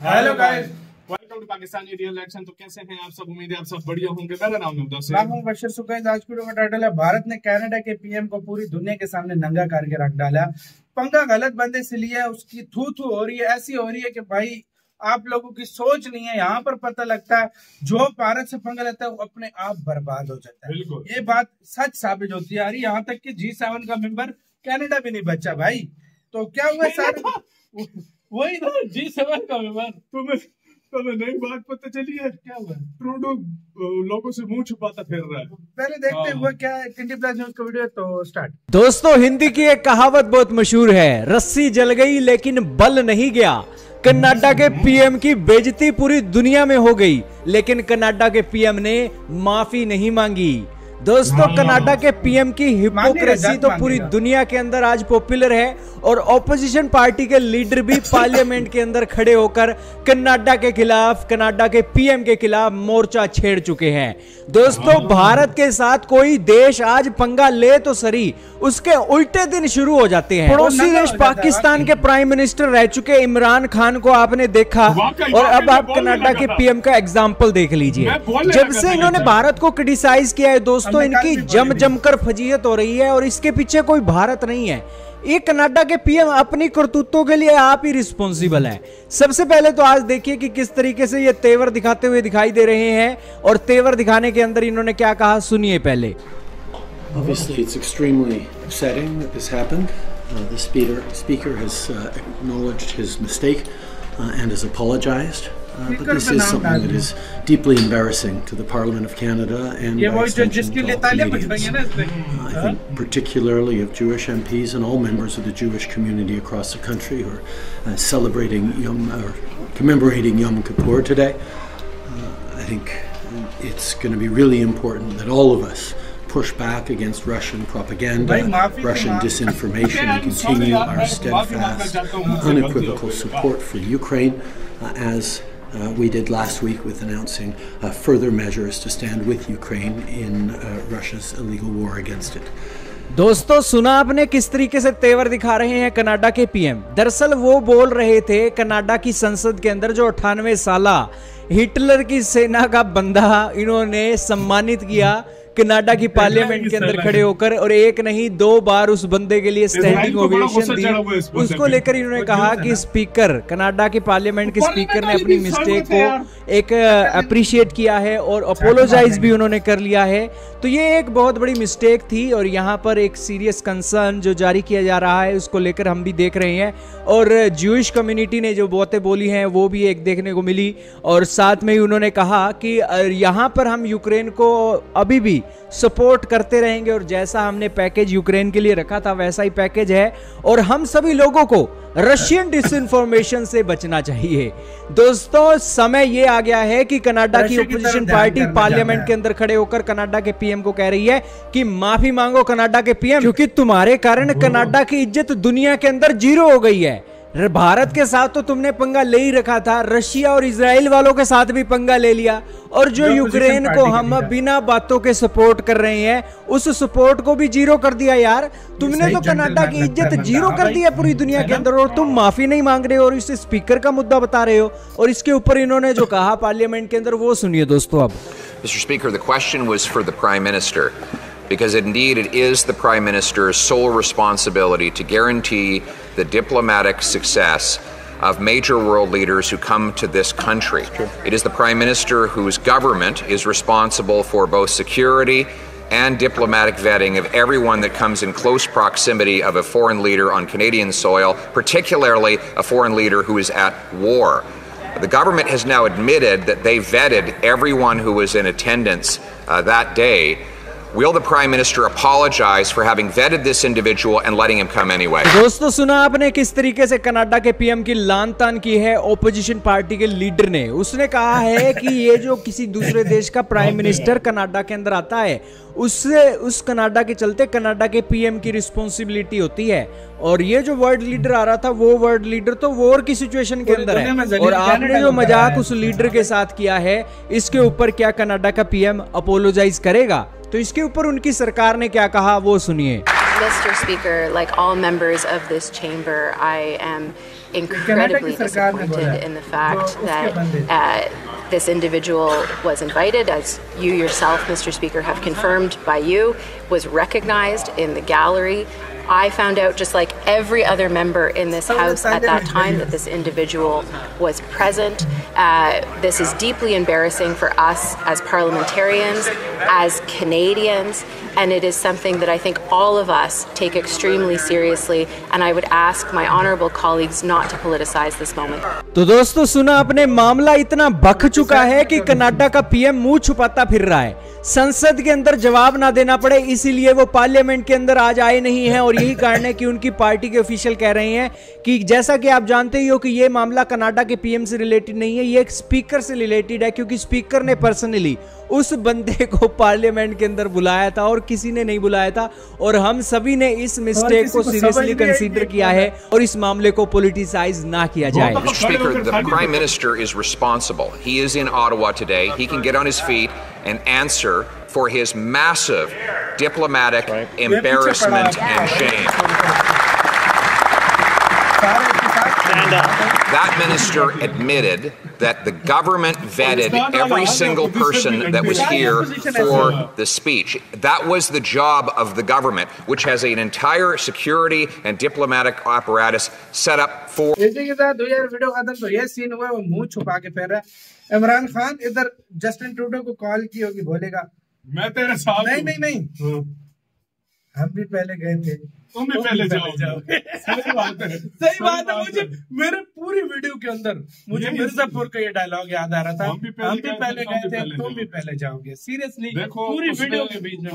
Hello guys, welcome to Pakistani real action. तो कैसे हैं आप सब? उम्मीद है आप सब बढ़िया होंगे। मेरा नाम है उदय। मैं हूं बशीर सुकैन। आज की वीडियो का टाइटल है भारत ने कनाडा के पीएम को पूरी दुनिया के सामने नंगा करके रख डाला। पंगा गलत बंदे से लिया, उसकी थू थू हो रही है, ऐसी हो रही है कि भाई आप लोगों की सोच नहीं है। यहाँ पर पता लगता है जो भारत से पंगा लेता है वो अपने आप बर्बाद हो जाता है। ये बात सच साबित होती है। यहाँ तक कि G7 का मेंबर कनाडा भी नहीं बचा भाई। तो क्या हुआ सर? वही ना, G7 का मेंबर। तुम्हें नई बात पता चली है? क्या हुआ? ट्रूडो लोगों से मुंह छुपाता फिर रहा है। पहले देखते हैं हुआ क्या है। कंडी प्लस न्यूज का वीडियो तो स्टार्ट। दोस्तों, हिंदी की एक कहावत बहुत मशहूर है, रस्सी जल गई लेकिन बल नहीं गया। कनाडा के पीएम की बेइज्जती पूरी दुनिया में हो गई, लेकिन कनाडा के पीएम ने माफी नहीं मांगी। दोस्तों, कनाडा के पीएम की हिपोक्रेसी तो पूरी दुनिया के अंदर आज पॉपुलर है और ऑपोजिशन पार्टी के लीडर भी पार्लियामेंट के अंदर खड़े होकर कनाडा के खिलाफ, कनाडा के पीएम के खिलाफ मोर्चा छेड़ चुके हैं। दोस्तों, भारत के साथ कोई देश आज पंगा ले तो सही, उसके उल्टे दिन शुरू हो जाते हैं। पड़ोसी देश पाकिस्तान के प्राइम मिनिस्टर रह चुके इमरान खान को आपने देखा, और अब आप कनाडा के पीएम का एग्जाम्पल देख लीजिए। जब से इन्होंने भारत को क्रिटिसाइज किया है दोस्तों, इनकी जमकर फजीयत हो रही है और इसके पीछे कोई भारत नहीं है। ये कनाडा के पीएम अपनी करतूतों के लिए आप ही रिस्पॉन्सिबल हैं। सबसे पहले तो आज देखिए कि किस तरीके से ये तेवर दिखाते हुए दिखाई दे रहे हैं, और तेवर दिखाने के अंदर इन्होंने क्या कहा सुनिए पहले। Obviously, it's extremely upsetting that this happened. The speaker has acknowledged his mistake and has apologized. But this is something that is deeply embarrassing to the Parliament of Canada and by extension to all Canadians. I think particularly of Jewish MPs and all members of the Jewish community across the country who are celebrating commemorating Yom Kippur today. I think it's going to be really important that all of us push back against Russian propaganda, Russian disinformation, and continue our steadfast, unequivocal support for Ukraine as we did last week with announcing further measures to stand with Ukraine in Russia's illegal war against it. दोस्तों, सुना आपने किस तरीके से तेवर दिखा रहे हैं कनाडा के पीएम। दरअसल वो बोल रहे थे कनाडा की संसद के अंदर जो 98 साला हिटलर की सेना का बंदा इन्होंने सम्मानित किया कनाडा की पार्लियामेंट के अंदर खड़े होकर, और एक नहीं 2 बार उस बंदे के लिए स्टैंडिंग ओवेशन दी। उसको लेकर इन्होंने कहा कि स्पीकर, कनाडा की पार्लियामेंट के स्पीकर ने अपनी मिस्टेक को एक अप्रिशिएट किया है और अपोलोजाइज भी उन्होंने कर लिया है। तो ये एक बहुत बड़ी मिस्टेक थी और यहाँ पर एक सीरियस कंसर्न जो जारी किया जा रहा है उसको लेकर हम भी देख रहे हैं, और ज्यूइश कम्युनिटी ने जो बातें बोली हैं वो भी एक देखने को मिली। और साथ में ही उन्होंने कहा कि यहाँ पर हम यूक्रेन को अभी भी सपोर्ट करते रहेंगे, और जैसा हमने पैकेज यूक्रेन के लिए रखा था वैसा ही पैकेज है, और हम सभी लोगों को रशियन डिसइंफॉर्मेशन से बचना चाहिए। दोस्तों, समय ये आ गया है कि कनाडा की ओपोजिशन पार्टी पार्लियामेंट के अंदर खड़े होकर कनाडा के पीएम को कह रही है कि माफी मांगो कनाडा के पीएम, क्योंकि तुम्हारे कारण कनाडा की इज्जत दुनिया के अंदर 0 हो गई है। भारत के साथ तो तुमने पंगा ले ही रखा था, रशिया और इजराइल वालों के साथ भी पंगा ले लिया, और जो यूक्रेन को हम बिना बातों के सपोर्ट कर रहे हैं उस सपोर्ट को भी 0 कर दिया। यार, तुमने तो कनाडा की इज्जत 0 कर दी है पूरी दुनिया के अंदर, और तुम माफी नहीं मांग रहे हो और इसे स्पीकर का मुद्दा बता रहे हो। और इसके ऊपर इन्होंने जो कहा पार्लियामेंट के अंदर वो सुनिए दोस्तों। अब Mr. Speaker, the question was for the Prime Minister, because indeed it is the Prime Minister's sole responsibility to guarantee the diplomatic success of major world leaders who come to this country. It is the Prime Minister whose government is responsible for both security and diplomatic vetting of everyone that comes in close proximity of a foreign leader on Canadian soil, particularly a foreign leader who is at war. The government has now admitted that they vetted everyone who was in attendance that day. Will the Prime Minister apologize for having vetted this individual and letting him come anyway? दोस्तों, सुना आपने किस तरीके से Canada के PM की लान-तान की है ओपोजिशन पार्टी के लीडर ने। उसने कहा है कि ये जो किसी दूसरे देश का प्राइम मिनिस्टर कनाडा के अंदर आता है उससे उस कनाडा के चलते कनाडा के पीएम की रिस्पॉन्सिबिलिटी होती है, और ये जो वर्ल्ड लीडर आ रहा था वो वर्ल्ड लीडर तो वॉर की सिचुएशन के अंदर है, और आपने जो मजाक उस लीडर के साथ किया है इसके ऊपर क्या कनाडा का पीएम अपोलोजाइज करेगा? तो इसके ऊपर उनकी सरकार ने क्या कहा वो सुनिए। Mr. Speaker, like all members of this chamber, I am incredibly disappointed in the fact that this individual was invited, as you yourself, Mr. Speaker, have confirmed by you, was recognized in the gallery. I found out, just like every other member in this House at that time, that this individual was present. This is deeply embarrassing for us as parliamentarians, as Canadians, and it is something that I think all of us take extremely seriously, and I would ask my honourable colleagues not to politicize this moment. तो दोस्तों सुना आपने, मामला इतना भख चुका है कि कनाडा का पीएम मुंह छुपाता फिर रहा है, संसद के अंदर जवाब ना देना पड़े इसीलिए वो पार्लियामेंट के अंदर आज आए नहीं हैं। और यही कारण है कि उनकी पार्टी के ऑफिशियल कह रहे हैं कि जैसा कि आप जानते ही हो कि ये मामला कनाडा के पीएम से रिलेटेड नहीं है, ये एक स्पीकर से रिलेटेड है, क्योंकि स्पीकर ने पर्सनली उस बंदे को पार्लियामेंट के अंदर बुलाया था और किसी ने नहीं बुलाया था। और हम सभी ने इस मिस्टेक को सीरियसली कंसीडर किया है और इस मामले को पॉलिटिसाइज ना किया जाए। Speaker, the Prime Minister is responsible. He is in Ottawa today. He can get on his feet and answer for his massive diplomatic embarrassment and shame. That minister admitted that the government vetted every single person that was here for the speech. That was the job of the government, which has an entire security and diplomatic apparatus set up for. इसी के साथ video खत्म। तो ये scene हुआ, वो मुंह छुपा के फिर रहा है। इमरान खान इधर जस्टिन ट्रूडो को कॉल की होगी, बोलेगा मैं तेरे साथ। नहीं, हम भी पहले गए थे, तुम भी पहले जाओगे। सही बात है, सही बात है। मुझे मेरे पूरी वीडियो के अंदर मुझे मिर्जापुर का ये डायलॉग याद आ रहा था, हम भी पहले गए थे, तुम भी पहले जाओगे। सीरियसली पूरी वीडियो के बीच में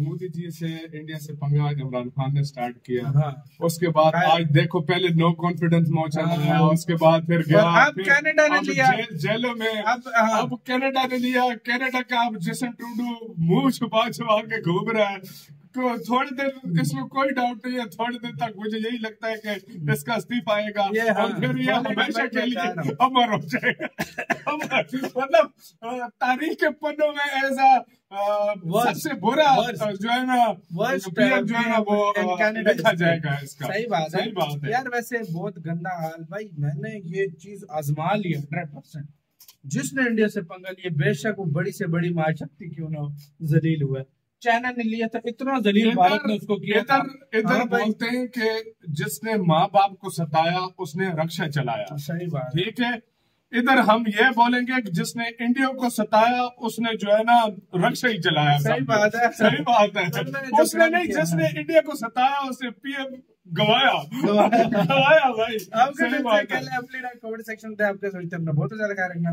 मोदी जी से इंडिया से पंगा इमरान खान ने स्टार्ट किया, उसके बाद आज देखो पहले नो कॉन्फिडेंस मोशन आया, उसके बाद फिर गया, अब कनाडा ने लिया जेलों में, अब कनाडा ने लिया। कनाडा का अब जस्टिन ट्रूडो मुंह छुपा के घूम रहा है। थोड़ी देर इसमें कोई डाउट नहीं है, थोड़ी देर तक मुझे यही लगता है कि इसका इस्तीफा आएगा और फिर ये हमेशा के लिए अमर हो जाएगा। मतलब तारीख के पन्नों में ऐसा सबसे बुरा जो है ना पीएम जो है ना वो लिखा जाएगा इसका। सही बात है यार। वैसे बहुत गंदा हाल भाई, मैंने ये चीज आजमा ली 100%। जिसने इंडिया से पंगा लिया, बेशक वो बड़ी से बड़ी महाशक्ति क्यों ना जलील हुआ है, चाइना ने लिया था, इतना जलील भारत ने उसको किया। इधर बोलते हैं कि जिसने माँ बाप को सताया उसने रक्षा चलाया। सही बात, ठीक है। इधर हम ये बोलेंगे कि जिसने इंडिया को सताया उसने जो है ना रक्षा ही चलाया। सही बात है, सही बात है। उसने नहीं, जिसने इंडिया को सताया उसने पीएम गवाया भाई। आपके कमेंट सेक्शन में आपके सोचते हैं बहुत अच्छा लगा।